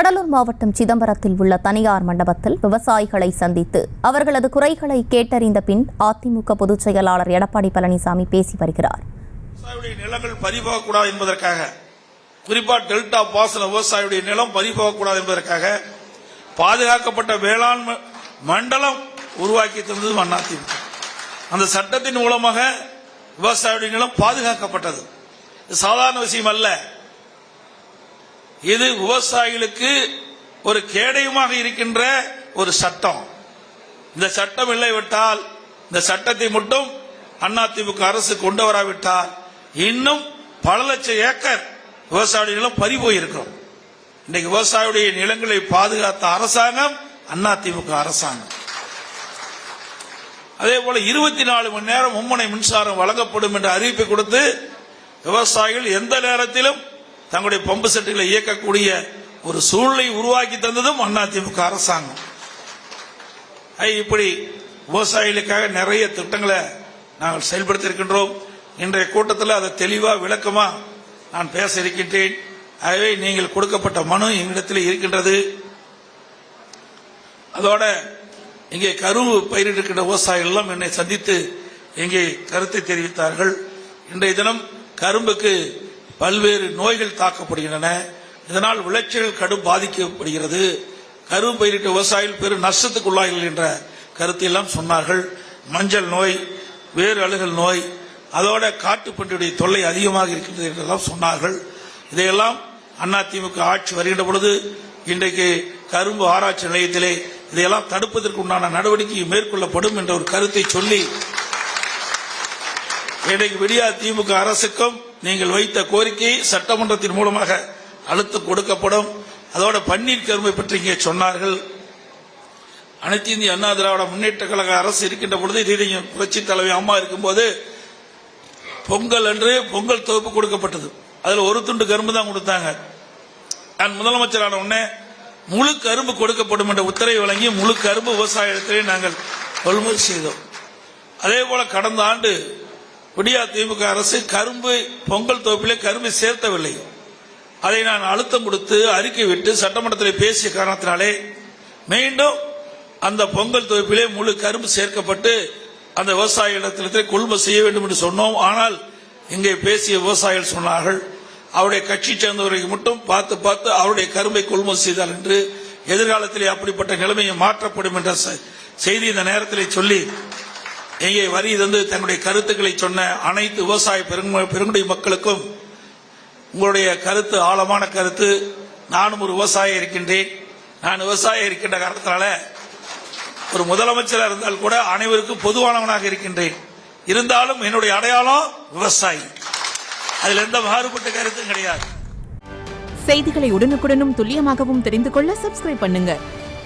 கடலூர் மாவட்டம் சிதம்பரத்தில் உள்ள தனியார் மண்டபத்தில் விவசாயிகளை சந்தித்து அவர்களது குறைகளை கேட்டறிந்த பின் அதிமுக பொதுச் செயலாளர் எடப்பாடி பழனிசாமி பேசி வருகிறார். நிலங்கள் பறிபோகக்கூடாது என்பதற்காக, குறிப்பா டெல்டா பாசன விவசாயியுடைய நிலம் பறிபோகக்கூடாது என்பதற்காக பாதுகாக்கப்பட்ட வேளாண் மண்டலம் உருவாக்கி தந்தது அதிமுக. அந்த சட்டத்தின் மூலமாக விவசாயியுடைய நிலம் பாதுகாக்கப்பட்டது. சாதாரண விஷயம் அல்ல. இது விவசாயிகளுக்கு ஒரு கேடயமாக இருக்கின்ற ஒரு சட்டம். இந்த சட்டம் இல்லைவிட்டால், இந்த சட்டத்தை மட்டும் அதிமுக அரசு கொண்டு வராவிட்டால் இன்னும் பல லட்சம் ஏக்கர் விவசாய நிலம் பறி போயிருக்கும். இன்னைக்கு விவசாயியுடைய நிலங்களை பாதுகாத்த அரசாங்கம் அதிமுக அரசாங்கம். அதே போல 24 மணி நேரம் மும்முனை மின்சாரம் வழங்கப்படும் என்ற அறிவிப்பை கொடுத்து விவசாயிகள் எந்த நேரத்திலும் தங்களுடைய பம்பு செட்டுகளை இயக்கக்கூடிய ஒரு சூழ்நிலை உருவாக்கி தந்ததும் அதிமுக அரசாங்கம். இப்படி விவசாயிகளுக்காக நிறைய திட்டங்களை நாங்கள் செயல்படுத்தி இருக்கின்றோம். இன்றைய கூட்டத்தில் அதை தெளிவா விளக்கமா நான் பேச இருக்கின்றேன். ஆகவே நீங்கள் கொடுக்கப்பட்ட மனு எங்களிடத்தில் இருக்கின்றது. அதோட இங்கே கரும்பு பயிரிடுகின்ற விவசாயிகள் எல்லாம் என்னை சந்தித்து இங்கே கருத்தை தெரிவித்தார்கள். இன்றைய தினம் கரும்புக்கு பல்வேறு நோய்கள் தாக்கப்படுகின்றன. இதனால் விளைச்சல் கடும் பாதிக்கப்படுகிறது. கரும்பு பயிரிட்ட விவசாயிகள் பெரும் நஷ்டத்துக்குள்ளார்கள் என்ற கருத்தை எல்லாம் சொன்னார்கள். மஞ்சள் நோய், வேறு அழுகல் நோய், அதோட காட்டுப்பன்றியுடைய தொல்லை அதிகமாக இருக்கின்றது என்றெல்லாம் சொன்னார்கள். இதையெல்லாம் அதிமுக ஆட்சி வருகின்ற பொழுது இன்றைக்கு கரும்பு ஆராய்ச்சி நிலையத்திலே இதையெல்லாம் தடுப்பதற்கு உண்டான நடவடிக்கை மேற்கொள்ளப்படும் என்ற ஒரு கருத்தை சொல்லி, இன்றைக்கு விடியா திமுக அரசுக்கும் நீங்கள் வைத்த கோரிக்கையை சட்டமன்றத்தின் மூலமாக அழுத்தம் கொடுக்கப்படும். அதோட பன்னீர் கரும்பை பற்றி இங்கே சொன்னார்கள். அனைத்து இந்திய அண்ணா திராவிட முன்னேற்ற கழக அரசு இருக்கின்ற பொழுது, புரட்சி தலைவி அம்மா இருக்கும்போது பொங்கல் அன்று பொங்கல் தொகுப்பு கொடுக்கப்பட்டது. அதுல ஒரு துண்டு கரும்பு தான் கொடுத்தாங்க. நான் முதலமைச்சரான உடனே முழு கரும்பு கொடுக்கப்படும் என்ற உத்தரவை வழங்கி முழு கரும்பு விவசாயத்திலே நாங்கள் கொள்முதல் செய்தோம். அதே போல கடந்த ஆண்டு விடியா திமுக அரசு கரும்பு பொங்கல் தொகுப்பிலே கரும்பை சேர்த்தவில்லை. அதை நான் அழுத்தம் கொடுத்து அறிக்கை விட்டு சட்டமன்றத்தில் பேசிய காரணத்தினாலே மீண்டும் அந்த பொங்கல் தொகுப்பிலே முழு கரும்பு சேர்க்கப்பட்டு அந்த விவசாயிகளிடத்திலே கொள்முதல் செய்ய வேண்டும் என்று சொன்னோம். ஆனால் இங்கே பேசிய விவசாயிகள் சொன்னார்கள், அவருடைய கட்சி சேர்ந்தவர்களுக்கு மட்டும் பார்த்து அவருடைய கரும்பை கொள்முதல் செய்தார் என்று. எதிர்காலத்திலே அப்படிப்பட்ட நிலைமையை மாற்றப்படும் என்ற செய்தி இந்த நேரத்தில் சொல்லி, இங்கே வரி தந்து தங்களுடைய கருத்துக்களை சொன்ன அனைத்து விவசாய பெருங்குடி மக்களுக்கும் உங்களுடைய கருத்து ஆழமான கருத்து. நானும் ஒரு விவசாயி இருக்கின்றேன். நான் விவசாயி இருக்கின்ற காரணத்தினால ஒரு முதலமைச்சராக இருந்தால் கூட அனைவருக்கும் பொதுவானவனாக இருக்கின்றேன். இருந்தாலும் என்னுடைய அடையாளம் விவசாயி. அதில் எந்த மாறுபட்ட கருத்தும் கிடையாது. செய்திகளை உடனுக்குடனும் துல்லியமாகவும் தெரிந்து கொள்ள சப்ஸ்கிரைப் பண்ணுங்க.